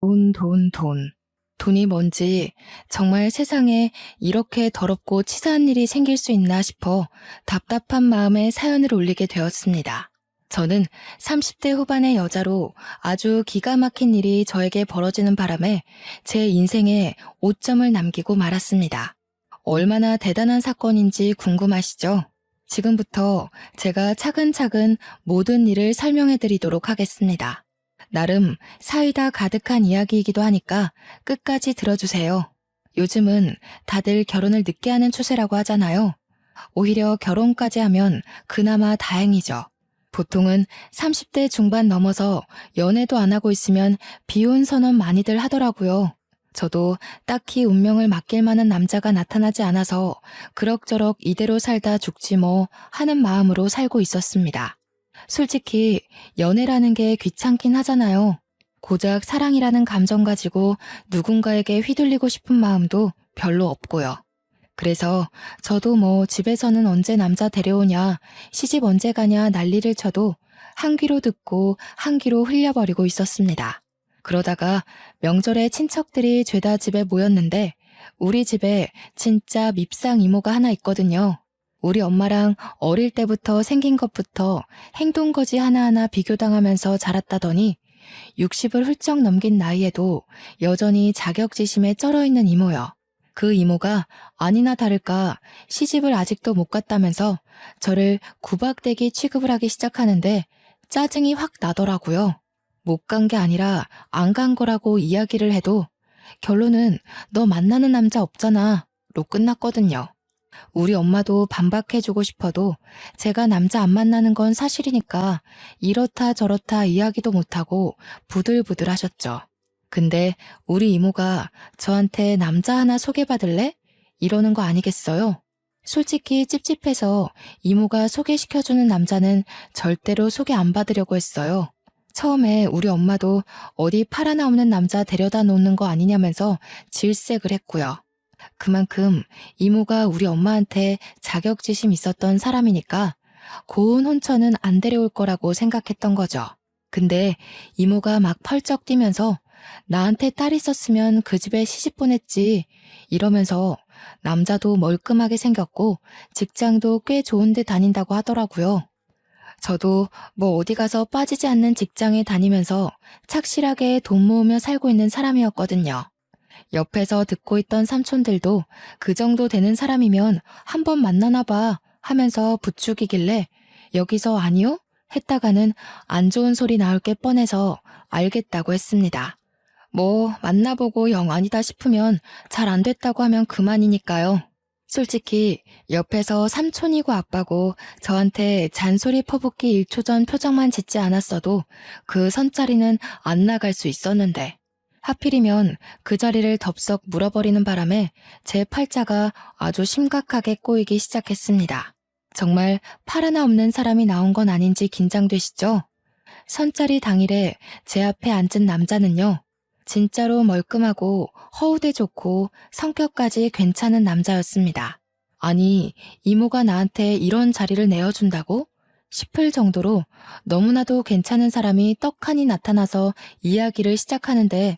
돈, 돈, 돈. 돈이 뭔지 정말 세상에 이렇게 더럽고 치사한 일이 생길 수 있나 싶어 답답한 마음에 사연을 올리게 되었습니다. 저는 30대 후반의 여자로 아주 기가 막힌 일이 저에게 벌어지는 바람에 제 인생에 오점을 남기고 말았습니다. 얼마나 대단한 사건인지 궁금하시죠? 지금부터 제가 차근차근 모든 일을 설명해 드리도록 하겠습니다. 나름 사이다 가득한 이야기이기도 하니까 끝까지 들어주세요. 요즘은 다들 결혼을 늦게 하는 추세라고 하잖아요. 오히려 결혼까지 하면 그나마 다행이죠. 보통은 30대 중반 넘어서 연애도 안 하고 있으면 비혼 선언 많이들 하더라고요. 저도 딱히 운명을 맡길 만한 남자가 나타나지 않아서 그럭저럭 이대로 살다 죽지 뭐 하는 마음으로 살고 있었습니다. 솔직히 연애라는 게 귀찮긴 하잖아요. 고작 사랑이라는 감정 가지고 누군가에게 휘둘리고 싶은 마음도 별로 없고요. 그래서 저도 뭐 집에서는 언제 남자 데려오냐, 시집 언제 가냐 난리를 쳐도 한 귀로 듣고 한 귀로 흘려버리고 있었습니다. 그러다가 명절에 친척들이 죄다 집에 모였는데 우리 집에 진짜 밉상 이모가 하나 있거든요. 우리 엄마랑 어릴 때부터 생긴 것부터 행동거지 하나하나 비교당하면서 자랐다더니 60을 훌쩍 넘긴 나이에도 여전히 자격지심에 쩔어있는 이모요. 그 이모가 아니나 다를까 시집을 아직도 못 갔다면서 저를 구박대기 취급을 하기 시작하는데 짜증이 확 나더라고요. 못 간 게 아니라 안 간 거라고 이야기를 해도 결론은 너 만나는 남자 없잖아 로 끝났거든요. 우리 엄마도 반박해주고 싶어도 제가 남자 안 만나는 건 사실이니까 이렇다 저렇다 이야기도 못하고 부들부들 하셨죠. 근데 우리 이모가 저한테 남자 하나 소개받을래? 이러는 거 아니겠어요? 솔직히 찝찝해서 이모가 소개시켜주는 남자는 절대로 소개 안 받으려고 했어요. 처음에 우리 엄마도 어디 팔아나오는 남자 데려다 놓는 거 아니냐면서 질색을 했고요. 그만큼 이모가 우리 엄마한테 자격지심 있었던 사람이니까 고운 혼처는 안 데려올 거라고 생각했던 거죠. 근데 이모가 막 펄쩍 뛰면서 나한테 딸 있었으면 그 집에 시집 보냈지 이러면서 남자도 멀끔하게 생겼고 직장도 꽤 좋은 데 다닌다고 하더라고요. 저도 뭐 어디 가서 빠지지 않는 직장에 다니면서 착실하게 돈 모으며 살고 있는 사람이었거든요. 옆에서 듣고 있던 삼촌들도 그 정도 되는 사람이면 한번 만나나 봐 하면서 부추기길래 여기서 아니요? 했다가는 안 좋은 소리 나올 게 뻔해서 알겠다고 했습니다. 뭐 만나보고 영 아니다 싶으면 잘 안 됐다고 하면 그만이니까요. 솔직히 옆에서 삼촌이고 아빠고 저한테 잔소리 퍼붓기 1초 전 표정만 짓지 않았어도 그 선자리는 안 나갈 수 있었는데 하필이면 그 자리를 덥석 물어버리는 바람에 제 팔자가 아주 심각하게 꼬이기 시작했습니다. 정말 팔 하나 없는 사람이 나온 건 아닌지 긴장되시죠? 선자리 당일에 제 앞에 앉은 남자는요. 진짜로 멀끔하고 허우대 좋고 성격까지 괜찮은 남자였습니다. 아니, 이모가 나한테 이런 자리를 내어준다고? 싶을 정도로 너무나도 괜찮은 사람이 떡하니 나타나서 이야기를 시작하는데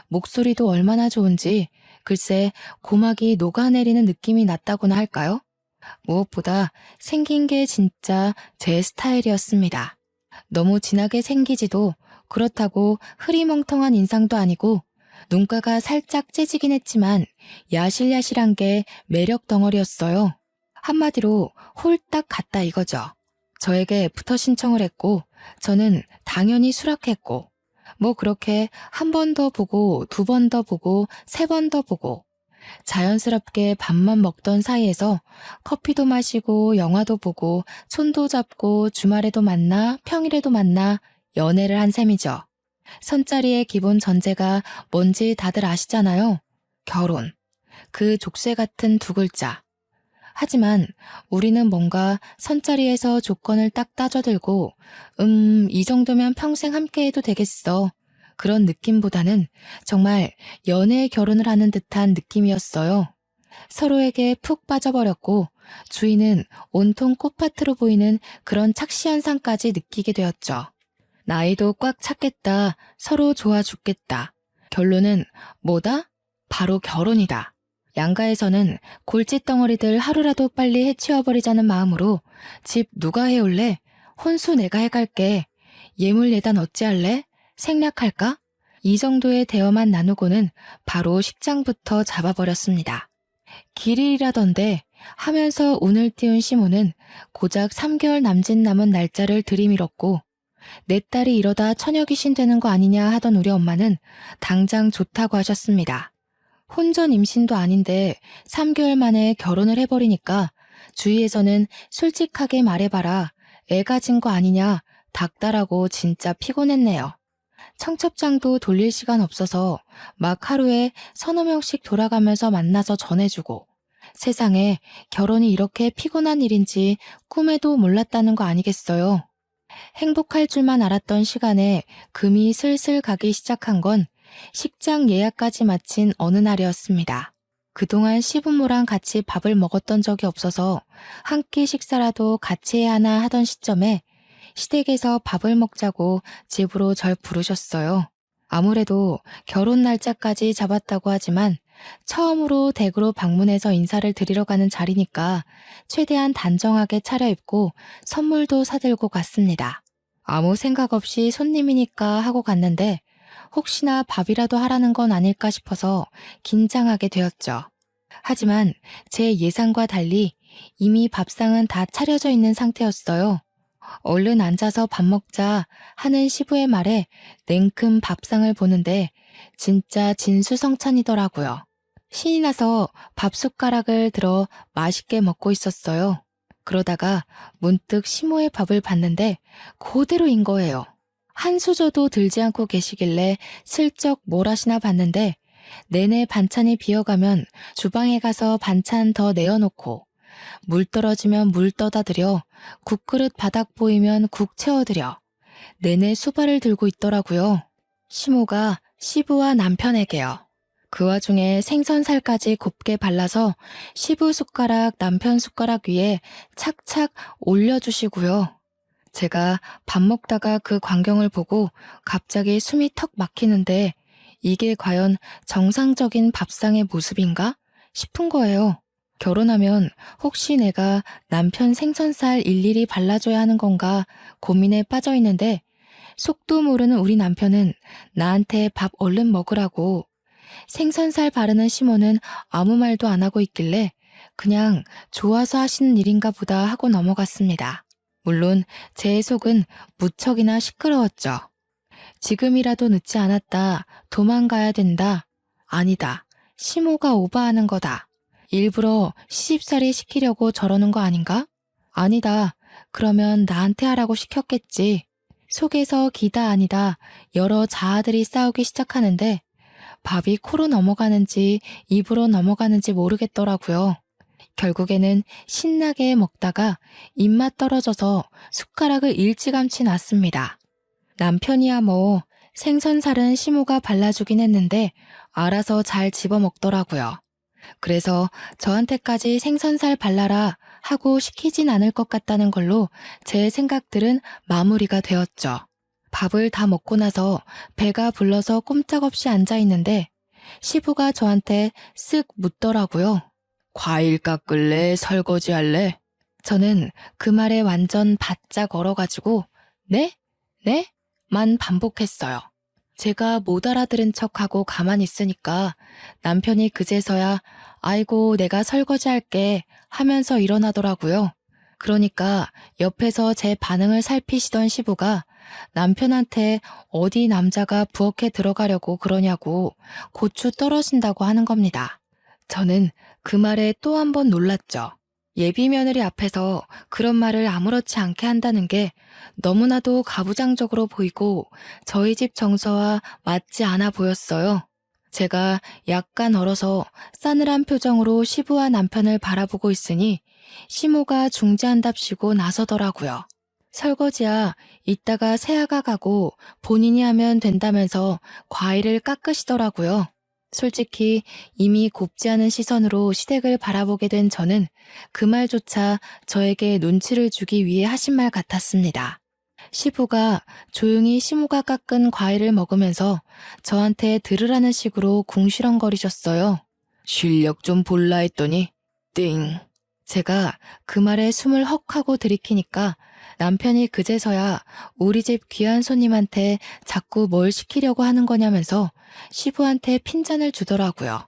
목소리도 얼마나 좋은지 글쎄 고막이 녹아내리는 느낌이 났다고나 할까요? 무엇보다 생긴 게 진짜 제 스타일이었습니다. 너무 진하게 생기지도 그렇다고 흐리멍텅한 인상도 아니고 눈가가 살짝 째지긴 했지만 야실야실한 게 매력 덩어리였어요. 한마디로 홀딱 같다 이거죠. 저에게 애프터 신청을 했고 저는 당연히 수락했고 뭐 그렇게 한 번 더 보고 두 번 더 보고 세 번 더 보고 자연스럽게 밥만 먹던 사이에서 커피도 마시고 영화도 보고 손도 잡고 주말에도 만나 평일에도 만나 연애를 한 셈이죠. 선자리의 기본 전제가 뭔지 다들 아시잖아요. 결혼. 그 족쇄 같은 두 글자. 하지만 우리는 뭔가 선자리에서 조건을 딱 따져들고 이 정도면 평생 함께해도 되겠어. 그런 느낌보다는 정말 연애 결혼을 하는 듯한 느낌이었어요. 서로에게 푹 빠져버렸고 주인은 온통 꽃밭으로 보이는 그런 착시현상까지 느끼게 되었죠. 나이도 꽉 찼겠다. 서로 좋아 죽겠다. 결론은 뭐다? 바로 결혼이다. 양가에서는 골칫덩어리들 하루라도 빨리 해치워버리자는 마음으로 집 누가 해올래? 혼수 내가 해갈게. 예물 예단 어찌할래? 생략할까? 이 정도의 대화만 나누고는 바로 식장부터 잡아버렸습니다. 길일이라던데 하면서 운을 띄운 시모는 고작 3개월 남짓 남은 날짜를 들이밀었고 내 딸이 이러다 처녀귀신 되는 거 아니냐 하던 우리 엄마는 당장 좋다고 하셨습니다. 혼전 임신도 아닌데 3개월 만에 결혼을 해버리니까 주위에서는 솔직하게 말해봐라. 애 가진 거 아니냐. 닥달하고 진짜 피곤했네요. 청첩장도 돌릴 시간 없어서 막 하루에 서너 명씩 돌아가면서 만나서 전해주고 세상에 결혼이 이렇게 피곤한 일인지 꿈에도 몰랐다는 거 아니겠어요. 행복할 줄만 알았던 시간에 금이 슬슬 가기 시작한 건 식장 예약까지 마친 어느 날이었습니다. 그동안 시부모랑 같이 밥을 먹었던 적이 없어서 한 끼 식사라도 같이 해야 하나 하던 시점에 시댁에서 밥을 먹자고 집으로 절 부르셨어요. 아무래도 결혼 날짜까지 잡았다고 하지만 처음으로 댁으로 방문해서 인사를 드리러 가는 자리니까 최대한 단정하게 차려입고 선물도 사들고 갔습니다. 아무 생각 없이 손님이니까 하고 갔는데 혹시나 밥이라도 하라는 건 아닐까 싶어서 긴장하게 되었죠. 하지만 제 예상과 달리 이미 밥상은 다 차려져 있는 상태였어요. 얼른 앉아서 밥 먹자 하는 시부의 말에 냉큼 밥상을 보는데 진짜 진수성찬이더라고요. 신이 나서 밥 숟가락을 들어 맛있게 먹고 있었어요. 그러다가 문득 시모의 밥을 봤는데 그대로인 거예요. 한 수저도 들지 않고 계시길래 슬쩍 뭘 하시나 봤는데 내내 반찬이 비어가면 주방에 가서 반찬 더 내어놓고 물 떨어지면 물 떠다 드려 국그릇 바닥 보이면 국 채워드려 내내 수발을 들고 있더라고요. 시모가 시부와 남편에게요. 그 와중에 생선살까지 곱게 발라서 시부 숟가락 남편 숟가락 위에 착착 올려주시고요. 제가 밥 먹다가 그 광경을 보고 갑자기 숨이 턱 막히는데 이게 과연 정상적인 밥상의 모습인가 싶은 거예요. 결혼하면 혹시 내가 남편 생선살 일일이 발라줘야 하는 건가 고민에 빠져 있는데 속도 모르는 우리 남편은 나한테 밥 얼른 먹으라고 생선살 바르는 시모는 아무 말도 안 하고 있길래 그냥 좋아서 하시는 일인가 보다 하고 넘어갔습니다. 물론 제 속은 무척이나 시끄러웠죠. 지금이라도 늦지 않았다. 도망가야 된다. 아니다. 시모가 오버하는 거다. 일부러 시집살이 시키려고 저러는 거 아닌가? 아니다. 그러면 나한테 하라고 시켰겠지. 속에서 기다 아니다 여러 자아들이 싸우기 시작하는데 밥이 코로 넘어가는지 입으로 넘어가는지 모르겠더라고요. 결국에는 신나게 먹다가 입맛 떨어져서 숟가락을 일찌감치 놨습니다. 남편이야 뭐 생선살은 시모가 발라주긴 했는데 알아서 잘 집어먹더라고요. 그래서 저한테까지 생선살 발라라 하고 시키진 않을 것 같다는 걸로 제 생각들은 마무리가 되었죠. 밥을 다 먹고 나서 배가 불러서 꼼짝없이 앉아있는데 시부가 저한테 쓱 묻더라고요. 과일 깎을래? 설거지 할래? 저는 그 말에 완전 바짝 얼어가지고 네? 네? 만 반복했어요. 제가 못 알아들은 척하고 가만히 있으니까 남편이 그제서야 아이고 내가 설거지 할게 하면서 일어나더라고요. 그러니까 옆에서 제 반응을 살피시던 시부가 남편한테 어디 남자가 부엌에 들어가려고 그러냐고 고추 떨어진다고 하는 겁니다. 저는 그 말에 또 한 번 놀랐죠. 예비 며느리 앞에서 그런 말을 아무렇지 않게 한다는 게 너무나도 가부장적으로 보이고 저희 집 정서와 맞지 않아 보였어요. 제가 약간 얼어서 싸늘한 표정으로 시부와 남편을 바라보고 있으니 시모가 중재한답시고 나서더라고요. 설거지야 이따가 새아가 가고 본인이 하면 된다면서 과일을 깎으시더라고요. 솔직히 이미 곱지 않은 시선으로 시댁을 바라보게 된 저는 그 말조차 저에게 눈치를 주기 위해 하신 말 같았습니다. 시부가 조용히 시모가 깎은 과일을 먹으면서 저한테 들으라는 식으로 궁시렁거리셨어요. 실력 좀 볼라 했더니 띵. 제가 그 말에 숨을 헉 하고 들이키니까 남편이 그제서야 우리 집 귀한 손님한테 자꾸 뭘 시키려고 하는 거냐면서 시부한테 핀잔을 주더라고요.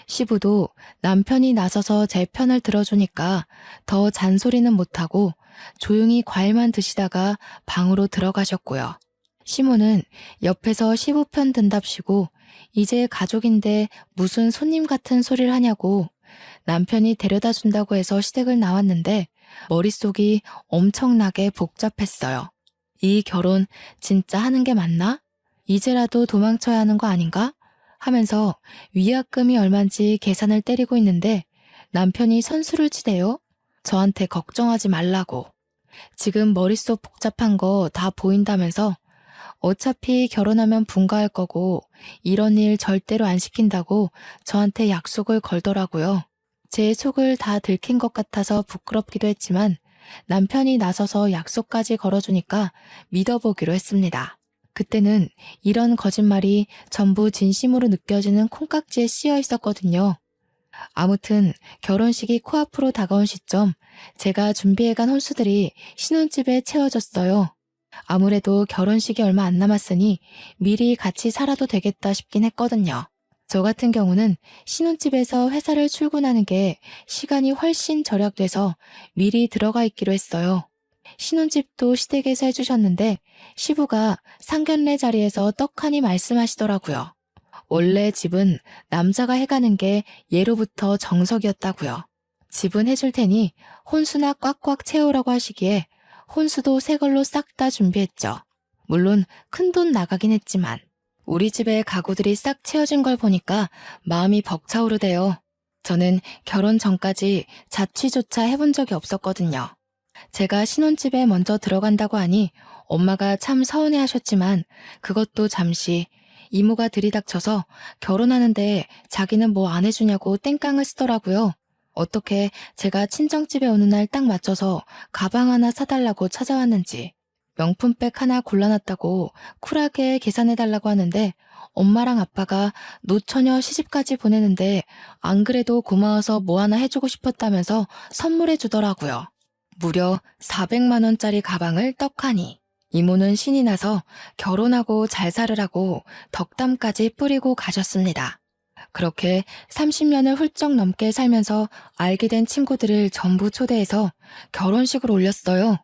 시부도 남편이 나서서 제 편을 들어주니까 더 잔소리는 못하고 조용히 과일만 드시다가 방으로 들어가셨고요. 시모는 옆에서 시부 편 든답시고 이제 가족인데 무슨 손님 같은 소리를 하냐고 남편이 데려다 준다고 해서 시댁을 나왔는데 머릿속이 엄청나게 복잡했어요. 이 결혼 진짜 하는 게 맞나? 이제라도 도망쳐야 하는 거 아닌가? 하면서 위약금이 얼만지 계산을 때리고 있는데 남편이 선수를 치대요. 저한테 걱정하지 말라고. 지금 머릿속 복잡한 거 다 보인다면서 어차피 결혼하면 분가할 거고 이런 일 절대로 안 시킨다고 저한테 약속을 걸더라고요. 제 속을 다 들킨 것 같아서 부끄럽기도 했지만 남편이 나서서 약속까지 걸어주니까 믿어보기로 했습니다. 그때는 이런 거짓말이 전부 진심으로 느껴지는 콩깍지에 씌여 있었거든요. 아무튼 결혼식이 코앞으로 다가온 시점 제가 준비해간 혼수들이 신혼집에 채워졌어요. 아무래도 결혼식이 얼마 안 남았으니 미리 같이 살아도 되겠다 싶긴 했거든요. 저 같은 경우는 신혼집에서 회사를 출근하는 게 시간이 훨씬 절약돼서 미리 들어가 있기로 했어요. 신혼집도 시댁에서 해주셨는데 시부가 상견례 자리에서 떡하니 말씀하시더라고요. 원래 집은 남자가 해가는 게 예로부터 정석이었다고요. 집은 해줄 테니 혼수나 꽉꽉 채우라고 하시기에 혼수도 새 걸로 싹 다 준비했죠. 물론 큰돈 나가긴 했지만 우리 집에 가구들이 싹 채워진 걸 보니까 마음이 벅차오르대요. 저는 결혼 전까지 자취조차 해본 적이 없었거든요. 제가 신혼집에 먼저 들어간다고 하니 엄마가 참 서운해하셨지만 그것도 잠시 이모가 들이닥쳐서 결혼하는데 자기는 뭐 안 해주냐고 땡깡을 쓰더라고요. 어떻게 제가 친정집에 오는 날 딱 맞춰서 가방 하나 사달라고 찾아왔는지 명품백 하나 골라놨다고 쿨하게 계산해달라고 하는데 엄마랑 아빠가 노처녀 시집까지 보내는데 안 그래도 고마워서 뭐 하나 해주고 싶었다면서 선물해 주더라고요. 무려 400만 원짜리 가방을 떡하니. 이모는 신이 나서 결혼하고 잘 살으라고 덕담까지 뿌리고 가셨습니다. 그렇게 30년을 훌쩍 넘게 살면서 알게 된 친구들을 전부 초대해서 결혼식을 올렸어요.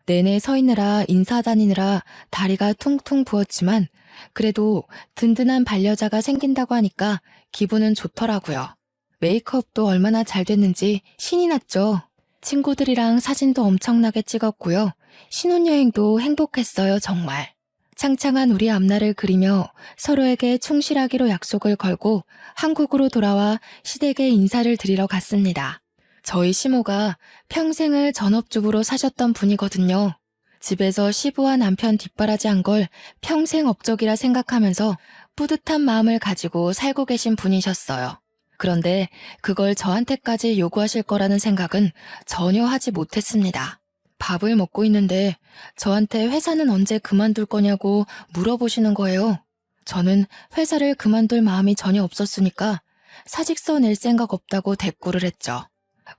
내내 서 있느라 인사 다니느라 다리가 퉁퉁 부었지만 그래도 든든한 반려자가 생긴다고 하니까 기분은 좋더라고요. 메이크업도 얼마나 잘 됐는지 신이 났죠. 친구들이랑 사진도 엄청나게 찍었고요. 신혼여행도 행복했어요, 정말. 창창한 우리 앞날을 그리며 서로에게 충실하기로 약속을 걸고 한국으로 돌아와 시댁에 인사를 드리러 갔습니다. 저희 시모가 평생을 전업주부로 사셨던 분이거든요. 집에서 시부와 남편 뒷바라지한 걸 평생 업적이라 생각하면서 뿌듯한 마음을 가지고 살고 계신 분이셨어요. 그런데 그걸 저한테까지 요구하실 거라는 생각은 전혀 하지 못했습니다. 밥을 먹고 있는데 저한테 회사는 언제 그만둘 거냐고 물어보시는 거예요. 저는 회사를 그만둘 마음이 전혀 없었으니까 사직서 낼 생각 없다고 대꾸를 했죠.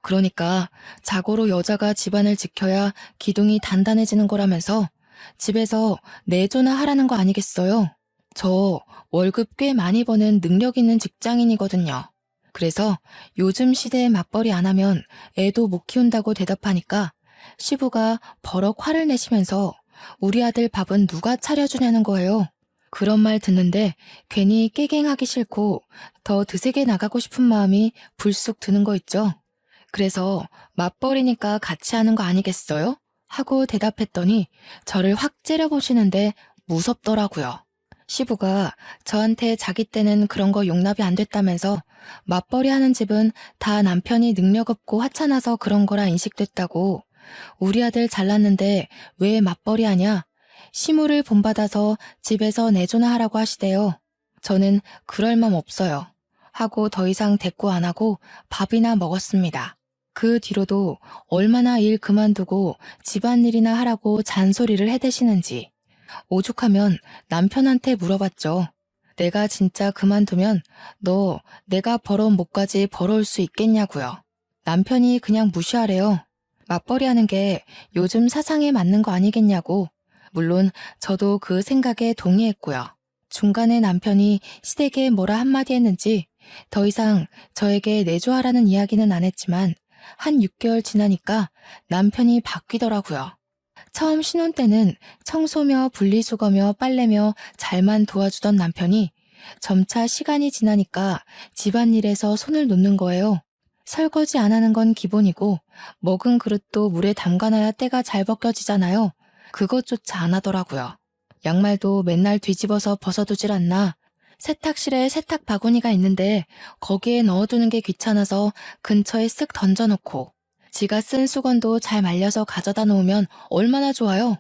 그러니까 자고로 여자가 집안을 지켜야 기둥이 단단해지는 거라면서 집에서 내조나 하라는 거 아니겠어요? 저 월급 꽤 많이 버는 능력 있는 직장인이거든요. 그래서 요즘 시대에 맞벌이 안 하면 애도 못 키운다고 대답하니까 시부가 버럭 화를 내시면서 우리 아들 밥은 누가 차려주냐는 거예요. 그런 말 듣는데 괜히 깨갱하기 싫고 더 드세게 나가고 싶은 마음이 불쑥 드는 거 있죠. 그래서 맞벌이니까 같이 하는 거 아니겠어요? 하고 대답했더니 저를 확 째려보시는데 무섭더라고요. 시부가 저한테 자기 때는 그런 거 용납이 안 됐다면서 맞벌이 하는 집은 다 남편이 능력 없고 하찮아서 그런 거라 인식됐다고 우리 아들 잘났는데 왜 맞벌이 하냐? 시무를 본받아서 집에서 내조나 하라고 하시대요. 저는 그럴 맘 없어요. 하고 더 이상 대꾸 안 하고 밥이나 먹었습니다. 그 뒤로도 얼마나 일 그만두고 집안일이나 하라고 잔소리를 해대시는지 오죽하면 남편한테 물어봤죠. 내가 진짜 그만두면 너 내가 벌어온 목까지 벌어올 수 있겠냐고요. 남편이 그냥 무시하래요. 맞벌이 하는 게 요즘 사상에 맞는 거 아니겠냐고. 물론 저도 그 생각에 동의했고요. 중간에 남편이 시댁에 뭐라 한마디 했는지 더 이상 저에게 내조하라는 이야기는 안 했지만 한 6개월 지나니까 남편이 바뀌더라고요. 처음 신혼 때는 청소며 분리수거며 빨래며 잘만 도와주던 남편이 점차 시간이 지나니까 집안일에서 손을 놓는 거예요. 설거지 안 하는 건 기본이고 먹은 그릇도 물에 담가놔야 때가 잘 벗겨지잖아요. 그것조차 안 하더라고요. 양말도 맨날 뒤집어서 벗어두질 않나. 세탁실에 세탁 바구니가 있는데 거기에 넣어두는 게 귀찮아서 근처에 쓱 던져놓고 지가 쓴 수건도 잘 말려서 가져다 놓으면 얼마나 좋아요.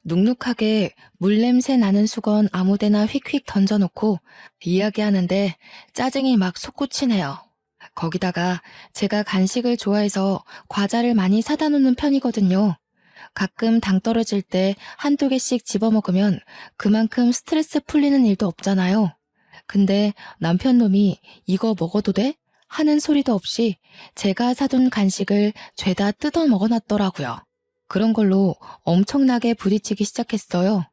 눅눅하게 물냄새 나는 수건 아무데나 휙휙 던져놓고 이야기하는데 짜증이 막 솟구치네요. 거기다가 제가 간식을 좋아해서 과자를 많이 사다 놓는 편이거든요. 가끔 당 떨어질 때 한두 개씩 집어먹으면 그만큼 스트레스 풀리는 일도 없잖아요. 근데 남편 놈이 이거 먹어도 돼? 하는 소리도 없이 제가 사둔 간식을 죄다 뜯어 먹어놨더라고요. 그런 걸로 엄청나게 부딪히기 시작했어요.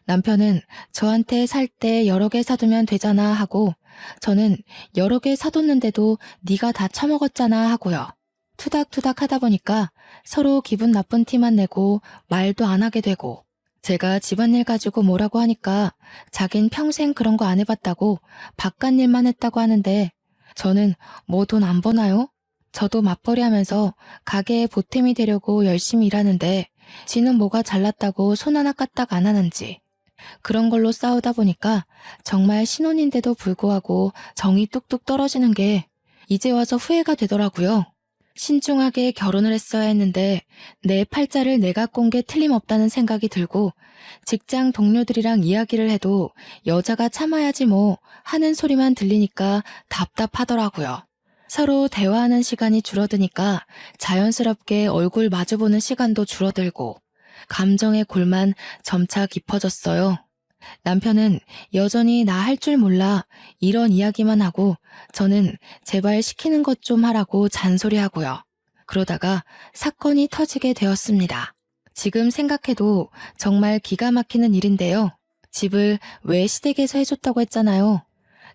남편은 저한테 살 때 여러 개 사두면 되잖아 하고 저는 여러 개 사뒀는데도 네가 다 처먹었잖아 하고요. 투닥투닥 하다 보니까 서로 기분 나쁜 티만 내고 말도 안 하게 되고 제가 집안일 가지고 뭐라고 하니까 자긴 평생 그런 거 안 해봤다고 바깥일만 했다고 하는데 저는 뭐 돈 안 버나요? 저도 맞벌이 하면서 가게에 보탬이 되려고 열심히 일하는데 지는 뭐가 잘났다고 손 하나 까딱 안 하는지 그런 걸로 싸우다 보니까 정말 신혼인데도 불구하고 정이 뚝뚝 떨어지는 게 이제 와서 후회가 되더라고요. 신중하게 결혼을 했어야 했는데 내 팔자를 내가 꼰 게 틀림없다는 생각이 들고 직장 동료들이랑 이야기를 해도 여자가 참아야지 뭐 하는 소리만 들리니까 답답하더라고요. 서로 대화하는 시간이 줄어드니까 자연스럽게 얼굴 마주보는 시간도 줄어들고 감정의 골만 점차 깊어졌어요. 남편은 여전히 나 할 줄 몰라 이런 이야기만 하고 저는 제발 시키는 것 좀 하라고 잔소리하고요. 그러다가 사건이 터지게 되었습니다. 지금 생각해도 정말 기가 막히는 일인데요. 집을 왜 시댁에서 해줬다고 했잖아요.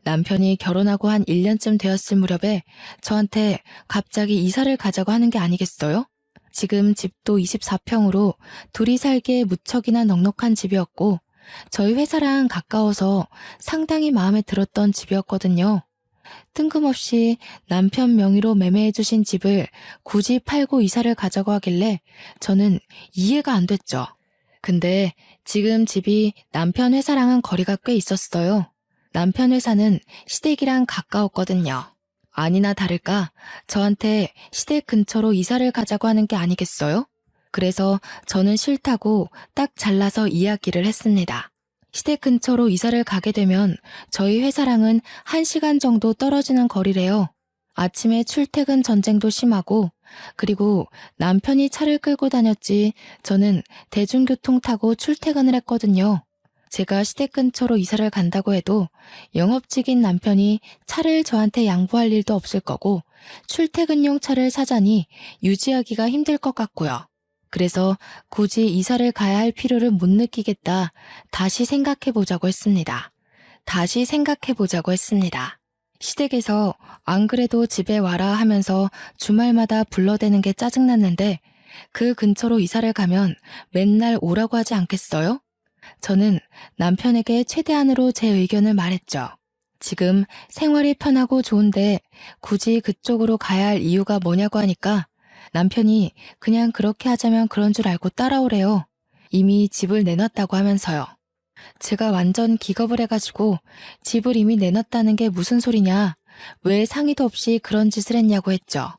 남편이 결혼하고 한 1년쯤 되었을 무렵에 저한테 갑자기 이사를 가자고 하는 게 아니겠어요? 지금 집도 24평으로 둘이 살기에 무척이나 넉넉한 집이었고 저희 회사랑 가까워서 상당히 마음에 들었던 집이었거든요. 뜬금없이 남편 명의로 매매해주신 집을 굳이 팔고 이사를 가자고 하길래 저는 이해가 안 됐죠. 근데 지금 집이 남편 회사랑은 거리가 꽤 있었어요. 남편 회사는 시댁이랑 가까웠거든요. 아니나 다를까 저한테 시댁 근처로 이사를 가자고 하는 게 아니겠어요? 그래서 저는 싫다고 딱 잘라서 이야기를 했습니다. 시댁 근처로 이사를 가게 되면 저희 회사랑은 1시간 정도 떨어지는 거리래요. 아침에 출퇴근 전쟁도 심하고 그리고 남편이 차를 끌고 다녔지 저는 대중교통 타고 출퇴근을 했거든요. 제가 시댁 근처로 이사를 간다고 해도 영업직인 남편이 차를 저한테 양보할 일도 없을 거고 출퇴근용 차를 사자니 유지하기가 힘들 것 같고요. 그래서 굳이 이사를 가야 할 필요를 못 느끼겠다. 다시 생각해 보자고 했습니다. 시댁에서 안 그래도 집에 와라 하면서 주말마다 불러대는 게 짜증났는데 그 근처로 이사를 가면 맨날 오라고 하지 않겠어요? 저는 남편에게 최대한으로 제 의견을 말했죠. 지금 생활이 편하고 좋은데 굳이 그쪽으로 가야 할 이유가 뭐냐고 하니까 남편이 그냥 그렇게 하자면 그런 줄 알고 따라오래요. 이미 집을 내놨다고 하면서요. 제가 완전 기겁을 해가지고 집을 이미 내놨다는 게 무슨 소리냐, 왜 상의도 없이 그런 짓을 했냐고 했죠.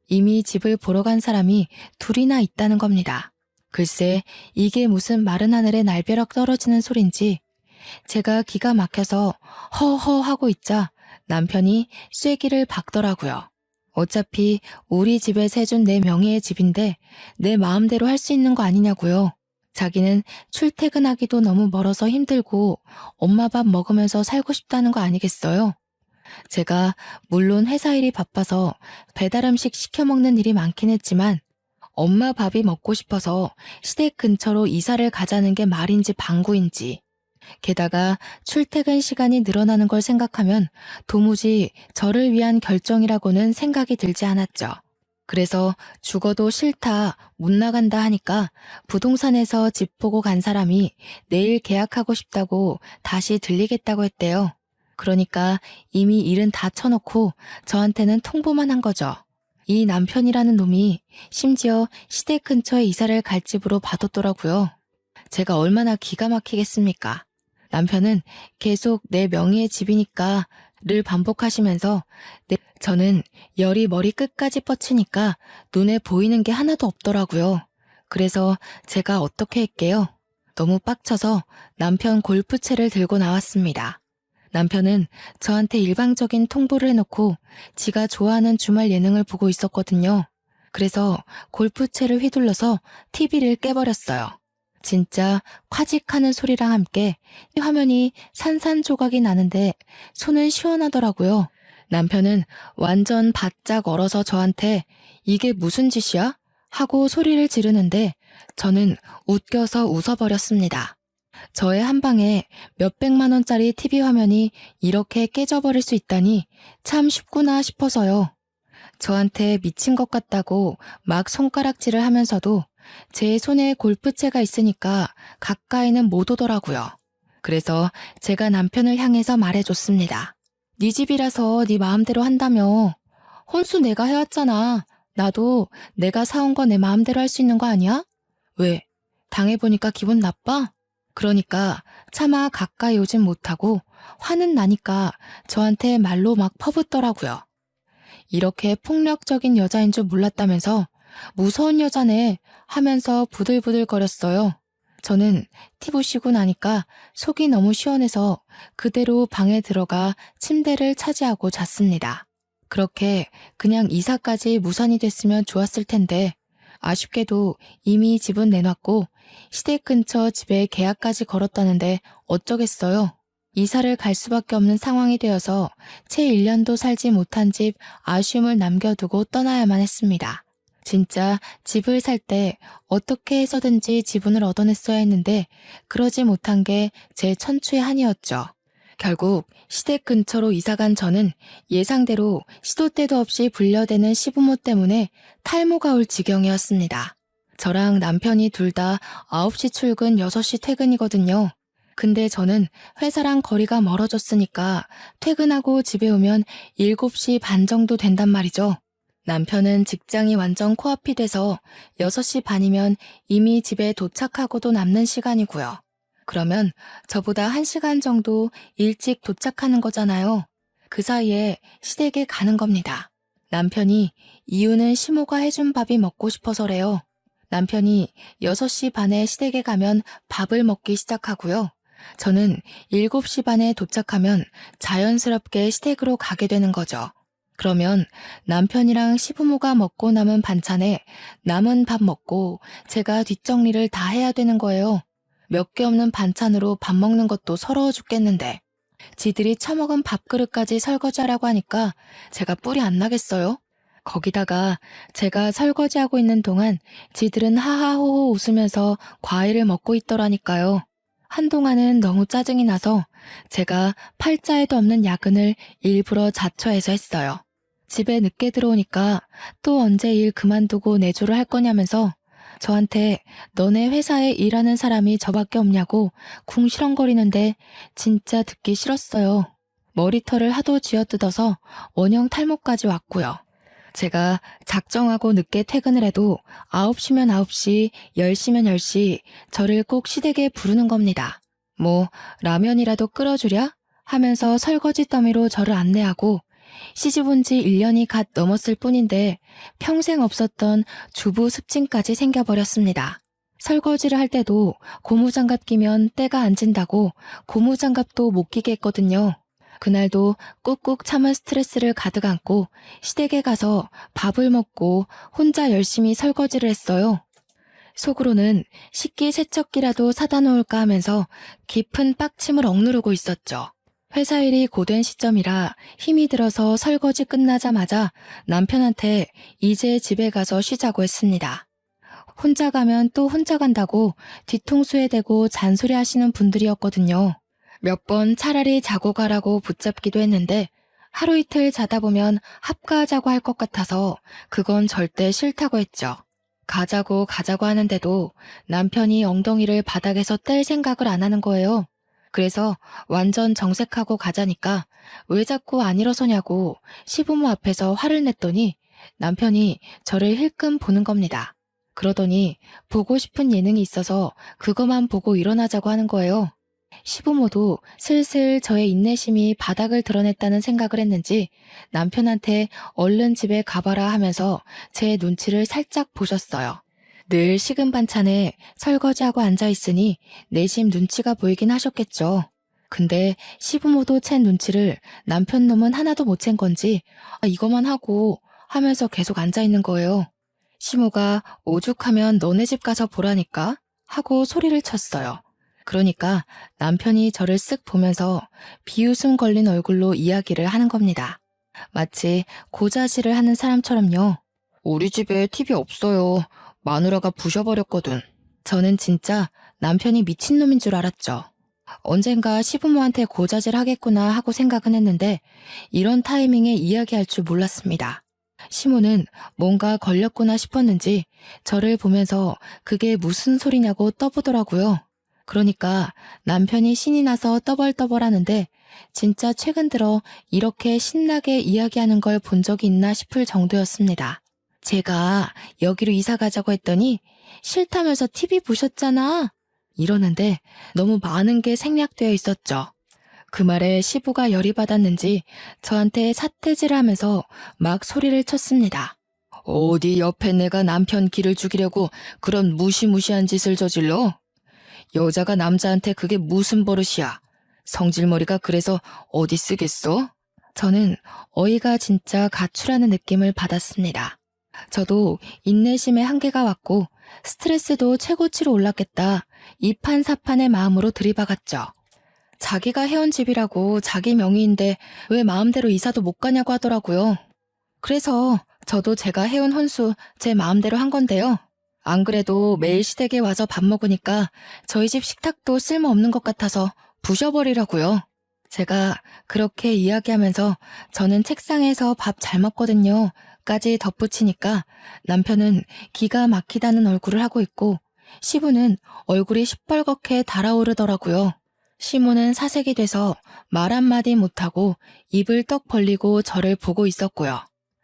이미 집을 보러 간 사람이 둘이나 있다는 겁니다. 글쎄 이게 무슨 마른 하늘에 날벼락 떨어지는 소린지 제가 기가 막혀서 허허 하고 있자 남편이 쐐기를 박더라고요. 어차피 우리 집에서 해준 내 명의의 집인데 내 마음대로 할 수 있는 거 아니냐고요. 자기는 출퇴근하기도 너무 멀어서 힘들고 엄마 밥 먹으면서 살고 싶다는 거 아니겠어요? 제가 물론 회사 일이 바빠서 배달 음식 시켜 먹는 일이 많긴 했지만 엄마 밥이 먹고 싶어서 시댁 근처로 이사를 가자는 게 말인지 방구인지, 게다가 출퇴근 시간이 늘어나는 걸 생각하면 도무지 저를 위한 결정이라고는 생각이 들지 않았죠. 그래서 죽어도 싫다, 못 나간다 하니까 부동산에서 집 보고 간 사람이 내일 계약하고 싶다고 다시 들리겠다고 했대요. 그러니까 이미 일은 다 쳐놓고 저한테는 통보만 한 거죠. 이 남편이라는 놈이 심지어 시댁 근처에 이사를 갈 집으로 봐뒀더라고요. 제가 얼마나 기가 막히겠습니까? 남편은 계속 내 명의의 집이니까 를 반복하시면서 저는 열이 머리 끝까지 뻗치니까 눈에 보이는 게 하나도 없더라고요. 그래서 제가 어떻게 할게요? 너무 빡쳐서 남편 골프채를 들고 나왔습니다. 남편은 저한테 일방적인 통보를 해놓고 지가 좋아하는 주말 예능을 보고 있었거든요. 그래서 골프채를 휘둘러서 TV를 깨버렸어요. 진짜 콰직하는 소리랑 함께 화면이 산산조각이 나는데 손은 시원하더라고요. 남편은 완전 바짝 얼어서 저한테 이게 무슨 짓이야? 하고 소리를 지르는데 저는 웃겨서 웃어버렸습니다. 저의 한 방에 몇백만 원짜리 TV 화면이 이렇게 깨져버릴 수 있다니 참 쉽구나 싶어서요. 저한테 미친 것 같다고 막 손가락질을 하면서도 제 손에 골프채가 있으니까 가까이는 못 오더라고요. 그래서 제가 남편을 향해서 말해줬습니다. 네 집이라서 네 마음대로 한다며. 혼수 내가 해왔잖아. 나도 내가 사온 거 내 마음대로 할 수 있는 거 아니야? 왜? 당해보니까 기분 나빠? 그러니까 차마 가까이 오진 못하고 화는 나니까 저한테 말로 막 퍼붓더라고요. 이렇게 폭력적인 여자인 줄 몰랐다면서 무서운 여자네 하면서 부들부들거렸어요. 저는 티 부시고 나니까 속이 너무 시원해서 그대로 방에 들어가 침대를 차지하고 잤습니다. 그렇게 그냥 이사까지 무산이 됐으면 좋았을 텐데 아쉽게도 이미 집은 내놨고 시댁 근처 집에 계약까지 걸었다는데 어쩌겠어요. 이사를 갈 수밖에 없는 상황이 되어서 채 1년도 살지 못한 집 아쉬움을 남겨두고 떠나야만 했습니다. 진짜 집을 살 때 어떻게 해서든지 지분을 얻어냈어야 했는데 그러지 못한 게 제 천추의 한이었죠. 결국 시댁 근처로 이사간 저는 예상대로 시도 때도 없이 불려대는 시부모 때문에 탈모가 올 지경이었습니다. 저랑 남편이 둘 다 9시 출근 6시 퇴근이거든요. 근데 저는 회사랑 거리가 멀어졌으니까 퇴근하고 집에 오면 7시 반 정도 된단 말이죠. 남편은 직장이 완전 코앞이 돼서 6시 반이면 이미 집에 도착하고도 남는 시간이고요. 그러면 저보다 1시간 정도 일찍 도착하는 거잖아요. 그 사이에 시댁에 가는 겁니다. 남편이 이유는 시모가 해준 밥이 먹고 싶어서래요. 남편이 6시 반에 시댁에 가면 밥을 먹기 시작하고요. 저는 7시 반에 도착하면 자연스럽게 시댁으로 가게 되는 거죠. 그러면 남편이랑 시부모가 먹고 남은 반찬에 남은 밥 먹고 제가 뒷정리를 다 해야 되는 거예요. 몇 개 없는 반찬으로 밥 먹는 것도 서러워 죽겠는데 지들이 처먹은 밥그릇까지 설거지하라고 하니까 제가 뿔이 안 나겠어요? 거기다가 제가 설거지하고 있는 동안 지들은 하하호호 웃으면서 과일을 먹고 있더라니까요. 한동안은 너무 짜증이 나서 제가 팔자에도 없는 야근을 일부러 자처해서 했어요. 집에 늦게 들어오니까 또 언제 일 그만두고 내조를 할 거냐면서 저한테 너네 회사에 일하는 사람이 저밖에 없냐고 궁시렁거리는데 진짜 듣기 싫었어요. 머리털을 하도 쥐어뜯어서 원형 탈모까지 왔고요. 제가 작정하고 늦게 퇴근을 해도 9시면 9시, 10시면 10시 저를 꼭 시댁에 부르는 겁니다. 뭐 라면이라도 끓여주랴? 하면서 설거지 더미로 저를 안내하고 시집 온 지 1년이 갓 넘었을 뿐인데 평생 없었던 주부 습진까지 생겨버렸습니다. 설거지를 할 때도 고무장갑 끼면 때가 안 진다고 고무장갑도 못 끼게 했거든요. 그날도 꾹꾹 참은 스트레스를 가득 안고 시댁에 가서 밥을 먹고 혼자 열심히 설거지를 했어요. 속으로는 식기세척기라도 사다 놓을까 하면서 깊은 빡침을 억누르고 있었죠. 회사 일이 고된 시점이라 힘이 들어서 설거지 끝나자마자 남편한테 이제 집에 가서 쉬자고 했습니다. 혼자 가면 또 혼자 간다고 뒤통수에 대고 잔소리 하시는 분들이었거든요. 몇 번 차라리 자고 가라고 붙잡기도 했는데 하루 이틀 자다 보면 합가하자고 할 것 같아서 그건 절대 싫다고 했죠. 가자고 하는데도 남편이 엉덩이를 바닥에서 뗄 생각을 안 하는 거예요. 그래서 완전 정색하고 가자니까 왜 자꾸 안 일어서냐고 시부모 앞에서 화를 냈더니 남편이 저를 힐끔 보는 겁니다. 그러더니 보고 싶은 예능이 있어서 그것만 보고 일어나자고 하는 거예요. 시부모도 슬슬 저의 인내심이 바닥을 드러냈다는 생각을 했는지 남편한테 얼른 집에 가봐라 하면서 제 눈치를 살짝 보셨어요. 늘 식은 반찬에 설거지하고 앉아있으니 내심 눈치가 보이긴 하셨겠죠. 근데 시부모도 챈 눈치를 남편 놈은 하나도 못 챈 건지 이거만 하고 하면서 계속 앉아있는 거예요. 시모가 오죽하면 너네 집 가서 보라니까 하고 소리를 쳤어요. 그러니까 남편이 저를 쓱 보면서 비웃음 걸린 얼굴로 이야기를 하는 겁니다. 마치 고자질을 하는 사람처럼요. 우리 집에 TV 없어요. 마누라가 부셔버렸거든. 저는 진짜 남편이 미친놈인 줄 알았죠. 언젠가 시부모한테 고자질 하겠구나 하고 생각은 했는데 이런 타이밍에 이야기할 줄 몰랐습니다. 시모는 뭔가 걸렸구나 싶었는지 저를 보면서 그게 무슨 소리냐고 떠보더라고요. 그러니까 남편이 신이 나서 떠벌떠벌하는데 진짜 최근 들어 이렇게 신나게 이야기하는 걸 본 적이 있나 싶을 정도였습니다. 제가 여기로 이사 가자고 했더니 싫다면서 TV 보셨잖아. 이러는데 너무 많은 게 생략되어 있었죠. 그 말에 시부가 열이 받았는지 저한테 삿대질을 하면서 막 소리를 쳤습니다. 어디 옆에 내가 남편 기를 죽이려고 그런 무시무시한 짓을 저질러? 여자가 남자한테 그게 무슨 버릇이야? 성질머리가 그래서 어디 쓰겠어? 저는 어이가 진짜 가출하는 느낌을 받았습니다. 저도 인내심의 한계가 왔고 스트레스도 최고치로 올랐겠다. 이판사판의 마음으로 들이박았죠. 자기가 해온 집이라고 자기 명의인데 왜 마음대로 이사도 못 가냐고 하더라고요. 그래서 저도 제가 해온 혼수 제 마음대로 한 건데요. 안 그래도 매일 시댁에 와서 밥 먹으니까 저희 집 식탁도 쓸모없는 것 같아서 부셔버리라고요. 제가 그렇게 이야기하면서 저는 책상에서 밥 잘 먹거든요. 까지 덧붙이니까 남편은 기가 막히다는 얼굴을 하고 있고 시부는 얼굴이 시뻘겋게 달아오르더라고요. 시모는 사색이 돼서 말 한마디 못하고 입을 떡 벌리고 저를 보고 있었고요.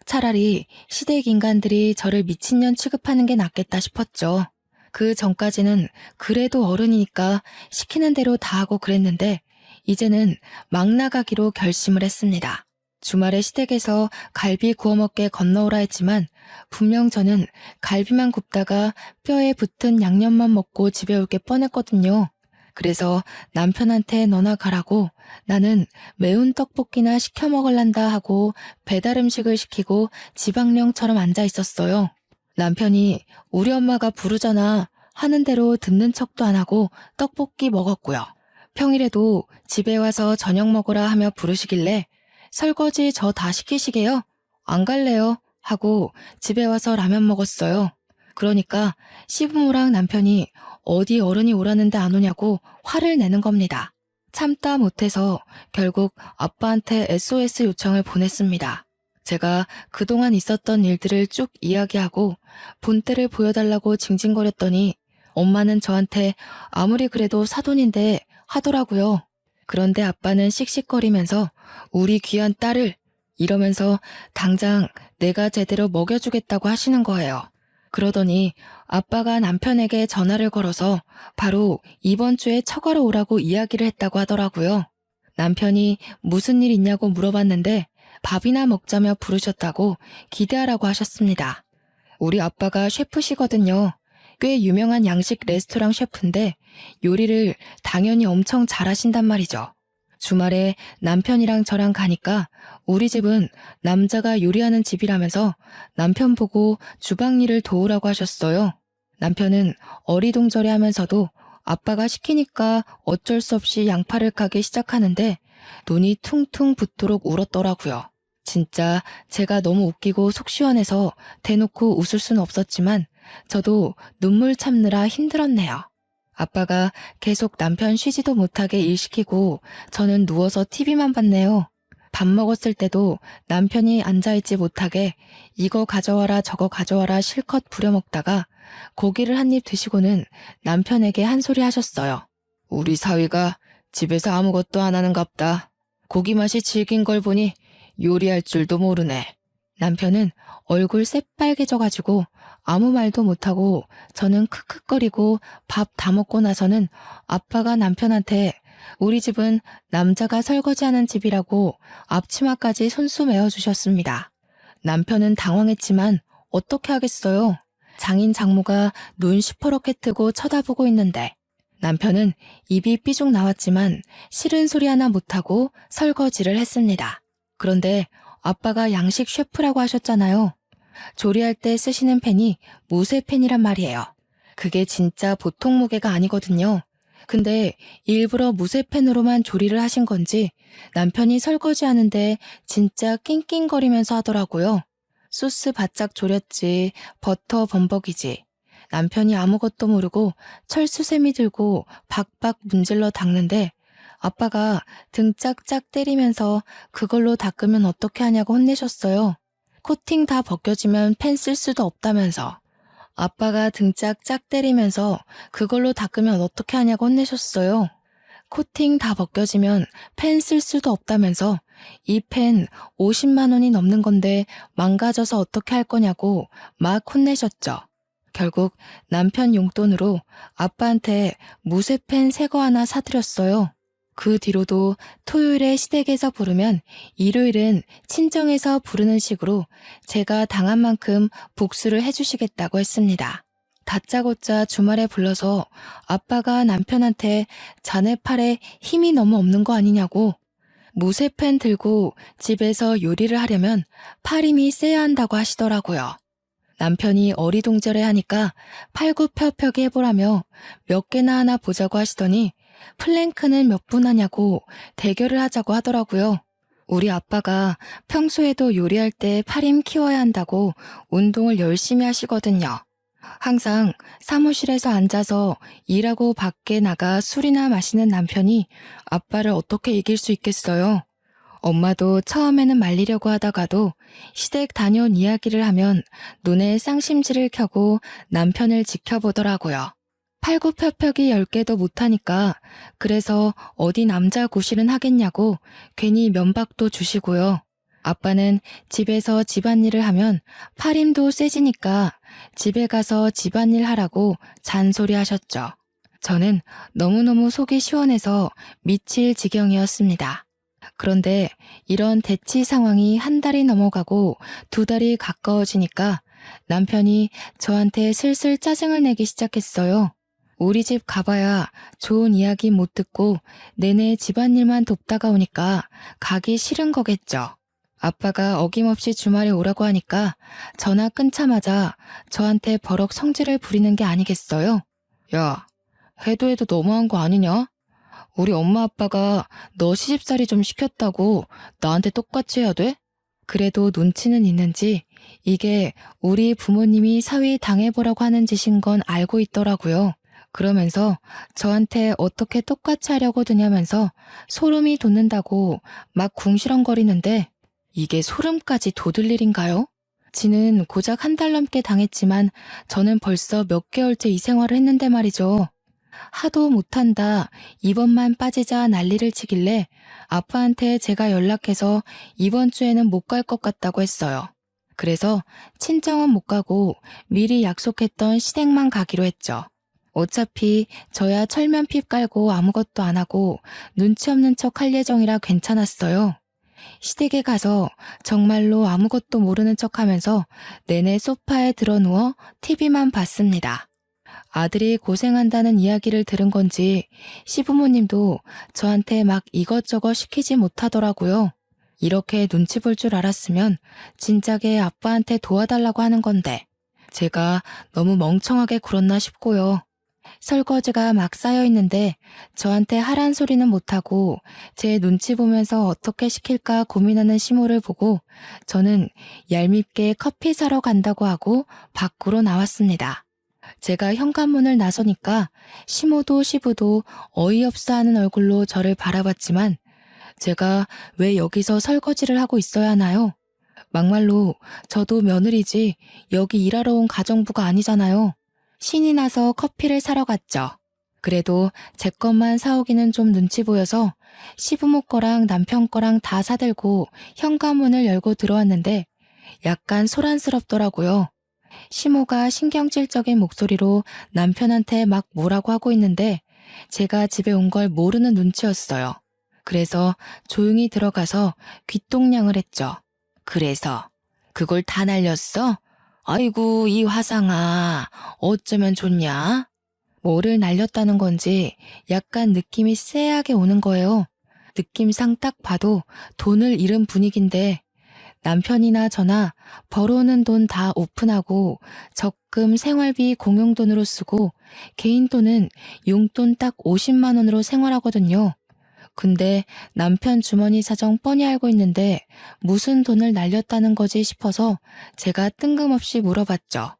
차라리 시댁 인간들이 저를 미친년 취급하는 게 낫겠다 싶었죠. 그 전까지는 그래도 어른이니까 시키는 대로 다 하고 그랬는데 이제는 막 나가기로 결심을 했습니다. 주말에 시댁에서 갈비 구워 먹게 건너오라 했지만 분명 저는 갈비만 굽다가 뼈에 붙은 양념만 먹고 집에 올 게 뻔했거든요. 그래서 남편한테 너나 가라고 나는 매운 떡볶이나 시켜 먹을란다 하고 배달 음식을 시키고 지방령처럼 앉아 있었어요. 남편이 우리 엄마가 부르잖아 하는 대로 듣는 척도 안 하고 떡볶이 먹었고요. 평일에도 집에 와서 저녁 먹으라 하며 부르시길래 설거지 저 다 시키시게요? 안 갈래요? 하고 집에 와서 라면 먹었어요. 그러니까 시부모랑 남편이 어디 어른이 오라는데 안 오냐고 화를 내는 겁니다. 참다 못해서 결국 아빠한테 SOS 요청을 보냈습니다. 제가 그동안 있었던 일들을 쭉 이야기하고 본때를 보여달라고 징징거렸더니 엄마는 저한테 아무리 그래도 사돈인데 하더라고요. 그런데 아빠는 씩씩거리면서 우리 귀한 딸을 이러면서 당장 내가 제대로 먹여주겠다고 하시는 거예요. 그러더니 아빠가 남편에게 전화를 걸어서 바로 이번 주에 처가로 오라고 이야기를 했다고 하더라고요. 남편이 무슨 일 있냐고 물어봤는데 밥이나 먹자며 부르셨다고 기대하라고 하셨습니다. 우리 아빠가 셰프시거든요. 꽤 유명한 양식 레스토랑 셰프인데 요리를 당연히 엄청 잘하신단 말이죠. 주말에 남편이랑 저랑 가니까 우리 집은 남자가 요리하는 집이라면서 남편 보고 주방 일을 도우라고 하셨어요. 남편은 어리둥절해 하면서도 아빠가 시키니까 어쩔 수 없이 양파를 까기 시작하는데 눈이 퉁퉁 붓도록 울었더라고요. 진짜 제가 너무 웃기고 속 시원해서 대놓고 웃을 순 없었지만 저도 눈물 참느라 힘들었네요. 아빠가 계속 남편 쉬지도 못하게 일 시키고 저는 누워서 TV만 봤네요. 밥 먹었을 때도 남편이 앉아있지 못하게 이거 가져와라 저거 가져와라 실컷 부려먹다가 고기를 한 입 드시고는 남편에게 한 소리 하셨어요. 우리 사위가 집에서 아무것도 안 하는갑다. 고기 맛이 질긴 걸 보니 요리할 줄도 모르네. 남편은 얼굴 새빨개져가지고 아무 말도 못하고 저는 크크거리고 밥 다 먹고 나서는 아빠가 남편한테 우리 집은 남자가 설거지하는 집이라고 앞치마까지 손수 메어주셨습니다. 남편은 당황했지만 어떻게 하겠어요? 장인 장모가 눈 시퍼렇게 뜨고 쳐다보고 있는데 남편은 입이 삐죽 나왔지만 싫은 소리 하나 못하고 설거지를 했습니다. 그런데 아빠가 양식 셰프라고 하셨잖아요. 조리할 때 쓰시는 팬이 무쇠팬이란 말이에요. 그게 진짜 보통 무게가 아니거든요. 근데 일부러 무쇠팬으로만 조리를 하신 건지 남편이 설거지하는데 진짜 낑낑거리면서 하더라고요. 소스 바짝 졸였지, 버터 범벅이지. 남편이 아무것도 모르고 철수세미 들고 박박 문질러 닦는데 아빠가 등 짝짝 때리면서 그걸로 닦으면 어떻게 하냐고 혼내셨어요. 코팅 다 벗겨지면 펜 쓸 수도 없다면서. 아빠가 등 짝짝 때리면서 그걸로 닦으면 어떻게 하냐고 혼내셨어요. 코팅 다 벗겨지면 펜 쓸 수도 없다면서 이 펜 50만 원이 넘는 건데 망가져서 어떻게 할 거냐고 막 혼내셨죠. 결국 남편 용돈으로 아빠한테 무쇠펜 새 거 하나 사드렸어요. 그 뒤로도 토요일에 시댁에서 부르면 일요일은 친정에서 부르는 식으로 제가 당한 만큼 복수를 해주시겠다고 했습니다. 다짜고짜 주말에 불러서 아빠가 남편한테 자네 팔에 힘이 너무 없는 거 아니냐고 무쇠펜 들고 집에서 요리를 하려면 팔 힘이 세야 한다고 하시더라고요. 남편이 어리둥절해 하니까 팔굽혀펴기 해보라며 몇 개나 하나 보자고 하시더니 플랭크는 몇 분 하냐고 대결을 하자고 하더라고요. 우리 아빠가 평소에도 요리할 때 팔힘 키워야 한다고 운동을 열심히 하시거든요. 항상 사무실에서 앉아서 일하고 밖에 나가 술이나 마시는 남편이 아빠를 어떻게 이길 수 있겠어요? 엄마도 처음에는 말리려고 하다가도 시댁 다녀온 이야기를 하면 눈에 쌍심지를 켜고 남편을 지켜보더라고요. 팔굽혀펴기 10개도 못하니까 그래서 어디 남자 구실은 하겠냐고 괜히 면박도 주시고요. 아빠는 집에서 집안일을 하면 팔힘도 세지니까 집에 가서 집안일 하라고 잔소리 하셨죠. 저는 너무너무 속이 시원해서 미칠 지경이었습니다. 그런데 이런 대치 상황이 한 달이 넘어가고 두 달이 가까워지니까 남편이 저한테 슬슬 짜증을 내기 시작했어요. 우리 집 가봐야 좋은 이야기 못 듣고 내내 집안일만 돕다가 오니까 가기 싫은 거겠죠. 아빠가 어김없이 주말에 오라고 하니까 전화 끊자마자 저한테 버럭 성질을 부리는 게 아니겠어요? 야, 해도 너무한 거 아니냐? 우리 엄마 아빠가 너 시집살이 좀 시켰다고 나한테 똑같이 해야 돼? 그래도 눈치는 있는지 이게 우리 부모님이 사위 당해보라고 하는 짓인 건 알고 있더라고요. 그러면서 저한테 어떻게 똑같이 하려고 드냐면서 소름이 돋는다고 막 궁시렁거리는데 이게 소름까지 돋을 일인가요? 지는 고작 한 달 넘게 당했지만 저는 벌써 몇 개월째 이 생활을 했는데 말이죠. 하도 못한다, 이번만 빠지자 난리를 치길래 아빠한테 제가 연락해서 이번 주에는 못 갈 것 같다고 했어요. 그래서 친정은 못 가고 미리 약속했던 시댁만 가기로 했죠. 어차피 저야 철면핍 깔고 아무것도 안 하고 눈치 없는 척 할 예정이라 괜찮았어요. 시댁에 가서 정말로 아무것도 모르는 척 하면서 내내 소파에 드러누워 TV만 봤습니다. 아들이 고생한다는 이야기를 들은 건지 시부모님도 저한테 막 이것저것 시키지 못하더라고요. 이렇게 눈치 볼 줄 알았으면 진작에 아빠한테 도와달라고 하는 건데 제가 너무 멍청하게 굴었나 싶고요. 설거지가 막 쌓여 있는데 저한테 하란 소리는 못하고 제 눈치 보면서 어떻게 시킬까 고민하는 시모를 보고 저는 얄밉게 커피 사러 간다고 하고 밖으로 나왔습니다. 제가 현관문을 나서니까 시모도 시부도 어이없어 하는 얼굴로 저를 바라봤지만 제가 왜 여기서 설거지를 하고 있어야 하나요? 막말로 저도 며느리지 여기 일하러 온 가정부가 아니잖아요. 신이 나서 커피를 사러 갔죠. 그래도 제 것만 사오기는 좀 눈치 보여서 시부모 거랑 남편 거랑 다 사들고 현관문을 열고 들어왔는데 약간 소란스럽더라고요. 시모가 신경질적인 목소리로 남편한테 막 뭐라고 하고 있는데 제가 집에 온 걸 모르는 눈치였어요. 그래서 조용히 들어가서 귓동냥을 했죠. 그래서 그걸 다 날렸어? 아이고 이 화상아 어쩌면 좋냐? 뭐를 날렸다는 건지 약간 느낌이 쎄하게 오는 거예요. 느낌상 딱 봐도 돈을 잃은 분위기인데 남편이나 저나 벌어오는 돈 다 오픈하고 적금 생활비 공용돈으로 쓰고 개인 돈은 용돈 딱 50만 원으로 생활하거든요. 근데 남편 주머니 사정 뻔히 알고 있는데 무슨 돈을 날렸다는 거지 싶어서 제가 뜬금없이 물어봤죠.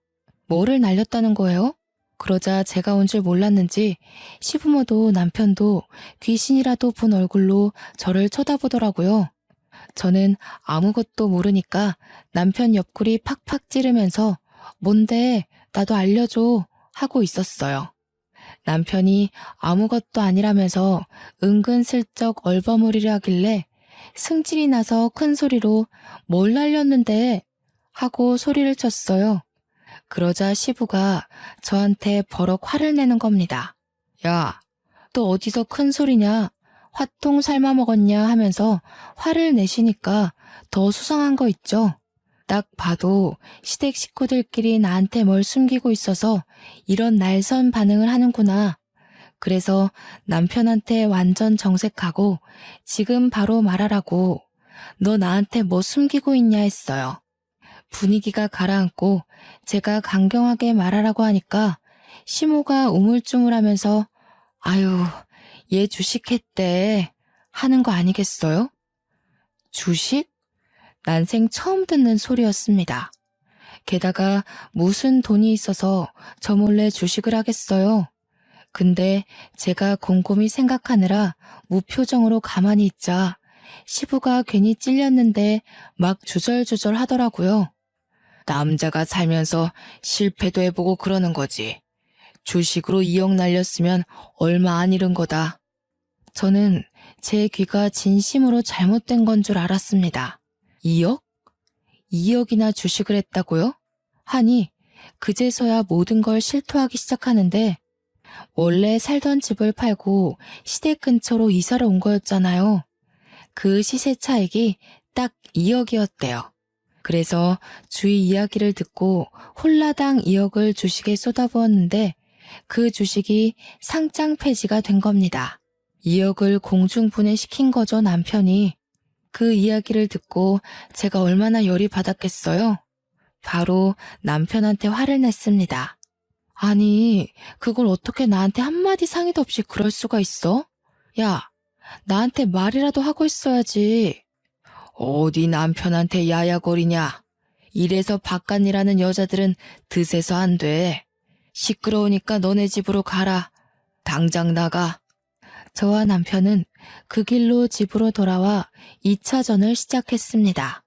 뭐를 날렸다는 거예요? 그러자 제가 온 줄 몰랐는지 시부모도 남편도 귀신이라도 본 얼굴로 저를 쳐다보더라고요. 저는 아무것도 모르니까 남편 옆구리 팍팍 찌르면서 뭔데 나도 알려줘 하고 있었어요. 남편이 아무것도 아니라면서 은근슬쩍 얼버무리려 하길래 승질이 나서 큰 소리로 뭘 날렸는데 하고 소리를 쳤어요. 그러자 시부가 저한테 버럭 화를 내는 겁니다. 야, 또 어디서 큰 소리냐? 화통 삶아 먹었냐 하면서 화를 내시니까 더 수상한 거 있죠? 딱 봐도 시댁 식구들끼리 나한테 뭘 숨기고 있어서 이런 날선 반응을 하는구나. 그래서 남편한테 완전 정색하고 지금 바로 말하라고 너 나한테 뭐 숨기고 있냐 했어요. 분위기가 가라앉고 제가 강경하게 말하라고 하니까 시모가 우물쭈물하면서 아유 얘 주식했대 하는 거 아니겠어요? 주식? 난생 처음 듣는 소리였습니다. 게다가 무슨 돈이 있어서 저 몰래 주식을 하겠어요. 근데 제가 곰곰이 생각하느라 무표정으로 가만히 있자 시부가 괜히 찔렸는데 막 주절주절 하더라고요. 남자가 살면서 실패도 해보고 그러는 거지. 주식으로 2억 날렸으면 얼마 안 잃은 거다. 저는 제 귀가 진심으로 잘못된 건 줄 알았습니다. 2억? 2억이나 주식을 했다고요? 하니 그제서야 모든 걸 실토하기 시작하는데 원래 살던 집을 팔고 시댁 근처로 이사를 온 거였잖아요. 그 시세 차익이 딱 2억이었대요. 그래서 주위 이야기를 듣고 홀라당 2억을 주식에 쏟아부었는데 그 주식이 상장 폐지가 된 겁니다. 2억을 공중분해시킨 거죠, 남편이. 그 이야기를 듣고 제가 얼마나 열이 받았겠어요? 바로 남편한테 화를 냈습니다. 아니, 그걸 어떻게 나한테 한마디 상의도 없이 그럴 수가 있어? 야, 나한테 말이라도 하고 있어야지. 어디 남편한테 야야거리냐. 이래서 바깥일하는 여자들은 드세서 안 돼. 시끄러우니까 너네 집으로 가라. 당장 나가. 저와 남편은 그 길로 집으로 돌아와 2차전을 시작했습니다.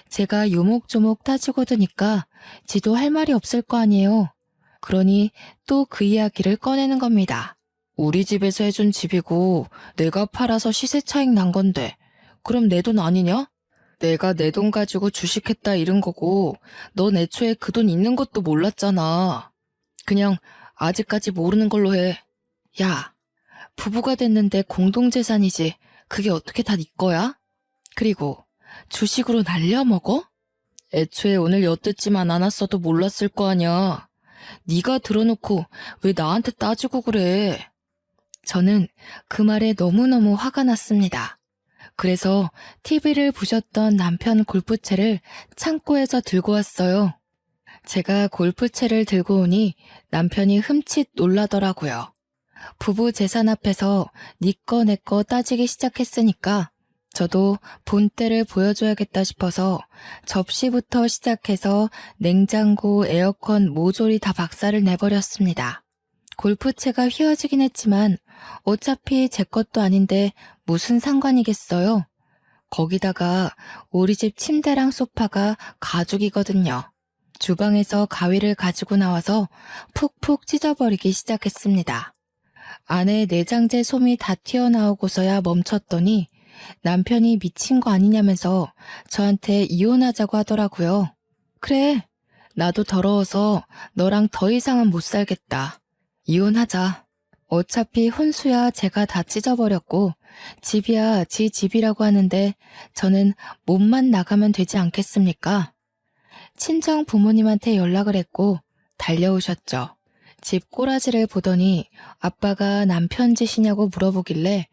제가 요목조목 따지고 드니까 지도 할 말이 없을 거 아니에요. 그러니 또 그 이야기를 꺼내는 겁니다. 우리 집에서 해준 집이고 내가 팔아서 시세 차익 난 건데 그럼 내 돈 아니냐? 내가 내 돈 가지고 주식했다 이런 거고 넌 애초에 그 돈 있는 것도 몰랐잖아. 그냥 아직까지 모르는 걸로 해. 야, 부부가 됐는데 공동재산이지 그게 어떻게 다 네 거야? 그리고 주식으로 날려먹어? 애초에 오늘 엿듣지만 않았어도 몰랐을 거 아냐. 네가 들어놓고 왜 나한테 따지고 그래? 저는 그 말에 너무너무 화가 났습니다. 그래서 TV를 부셨던 남편 골프채를 창고에서 들고 왔어요. 제가 골프채를 들고 오니 남편이 흠칫 놀라더라고요. 부부 재산 앞에서 네 거 내 거 따지기 시작했으니까 저도 본때를 보여줘야겠다 싶어서 접시부터 시작해서 냉장고, 에어컨, 모조리 다 박살을 내버렸습니다. 골프채가 휘어지긴 했지만 어차피 제 것도 아닌데 무슨 상관이겠어요. 거기다가 우리 집 침대랑 소파가 가죽이거든요. 주방에서 가위를 가지고 나와서 푹푹 찢어버리기 시작했습니다. 안에 내장재 솜이 다 튀어나오고서야 멈췄더니 남편이 미친 거 아니냐면서 저한테 이혼하자고 하더라고요. 그래, 나도 더러워서 너랑 더 이상은 못 살겠다. 이혼하자. 어차피 혼수야 제가 다 찢어버렸고 집이야 지 집이라고 하는데 저는 몸만 나가면 되지 않겠습니까? 친정 부모님한테 연락을 했고 달려오셨죠. 집 꼬라지를 보더니 아빠가 남편 짓이냐고 물어보길래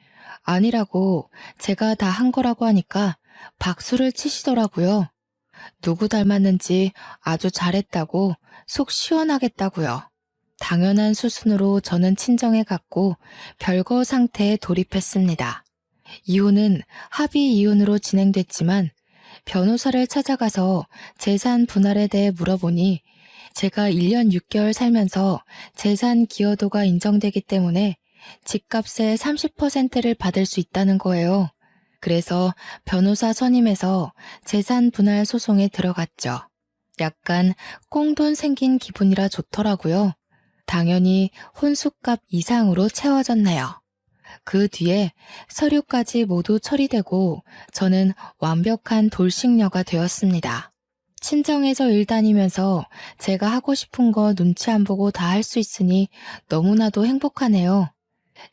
아니라고 제가 다 한 거라고 하니까 박수를 치시더라고요. 누구 닮았는지 아주 잘했다고 속 시원하겠다고요. 당연한 수순으로 저는 친정에 갔고 별거 상태에 돌입했습니다. 이혼은 합의 이혼으로 진행됐지만 변호사를 찾아가서 재산 분할에 대해 물어보니 제가 1년 6개월 살면서 재산 기여도가 인정되기 때문에 집값의 30%를 받을 수 있다는 거예요. 그래서 변호사 선임해서 재산 분할 소송에 들어갔죠. 약간 꽁돈 생긴 기분이라 좋더라고요. 당연히 혼수값 이상으로 채워졌네요. 그 뒤에 서류까지 모두 처리되고 저는 완벽한 돌싱녀가 되었습니다. 친정에서 일 다니면서 제가 하고 싶은 거 눈치 안 보고 다 할 수 있으니 너무나도 행복하네요.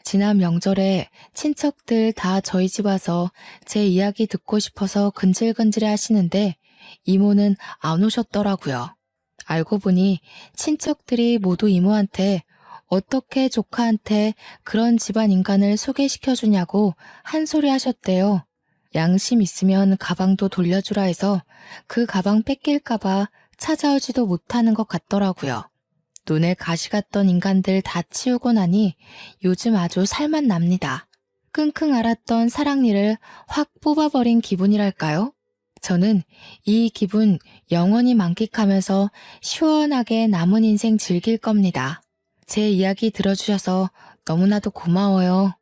지난 명절에 친척들 다 저희 집 와서 제 이야기 듣고 싶어서 근질근질해 하시는데 이모는 안 오셨더라고요. 알고 보니 친척들이 모두 이모한테 어떻게 조카한테 그런 집안 인간을 소개시켜주냐고 한 소리 하셨대요. 양심 있으면 가방도 돌려주라 해서 그 가방 뺏길까봐 찾아오지도 못하는 것 같더라고요. 눈에 가시 갔던 인간들 다 치우고 나니 요즘 아주 살맛 납니다. 끙끙 앓았던 사랑니를 확 뽑아버린 기분이랄까요? 저는 이 기분 영원히 만끽하면서 시원하게 남은 인생 즐길 겁니다. 제 이야기 들어주셔서 너무나도 고마워요.